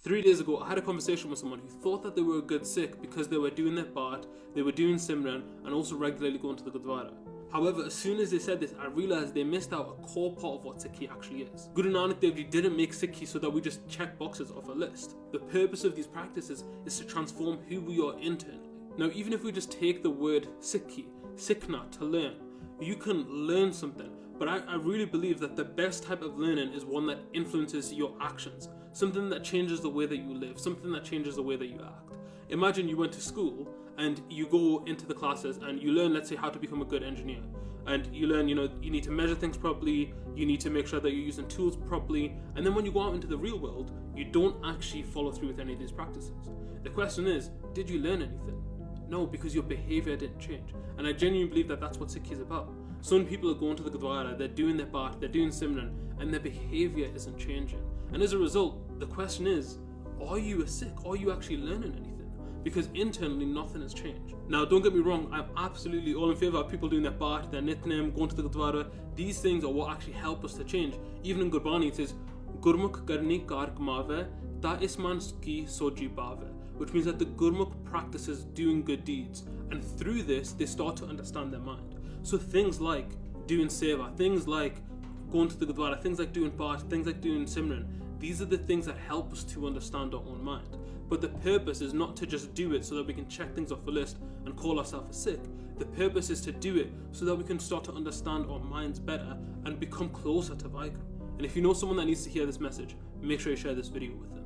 3 days ago, I had a conversation with someone who thought that they were a good Sikh because they were doing their Path, they were doing Simran, and also regularly going to the Gurdwara. However, as soon as they said this, I realised they missed out a core part of what Sikhi actually is. Guru Nanak Dev Ji didn't make Sikhi so that we just check boxes off a list. The purpose of these practices is to transform who we are internally. Now, even if we just take the word Sikhi, Sikhna, to learn, you can learn something. But I really believe that the best type of learning is one that influences your actions. Something that changes the way that you live, something that changes the way that you act. Imagine you went to school and you go into the classes and you learn, let's say, how to become a good engineer. And you learn, you need to measure things properly, you need to make sure that you're using tools properly. And then when you go out into the real world, you don't actually follow through with any of these practices. The question is, did you learn anything? No, because your behavior didn't change. And I genuinely believe that that's what Sikhi is about. Some people are going to the Gurdwara, they're doing their Path, they're doing Simran, and their behavior isn't changing. And as a result, the question is, are you a Sikh? Are you actually learning anything? Because internally, nothing has changed. Now, don't get me wrong, I'm absolutely all in favour of people doing their Path, their Nitnem, going to the Gurdwara. These things are what actually help us to change. Even in Gurbani, it says, Gurmukh karni kar kamave, ta isman ki soji bave, which means that the Gurmukh practices doing good deeds. And through this, they start to understand their mind. So things like doing Seva, things like going to the Gurdwara, things like doing Path, things like doing Simran, these are the things that help us to understand our own mind. But the purpose is not to just do it so that we can check things off a list and call ourselves a Sikh. The purpose is to do it so that we can start to understand our minds better and become closer to Vaheguru. And if you know someone that needs to hear this message, make sure you share this video with them.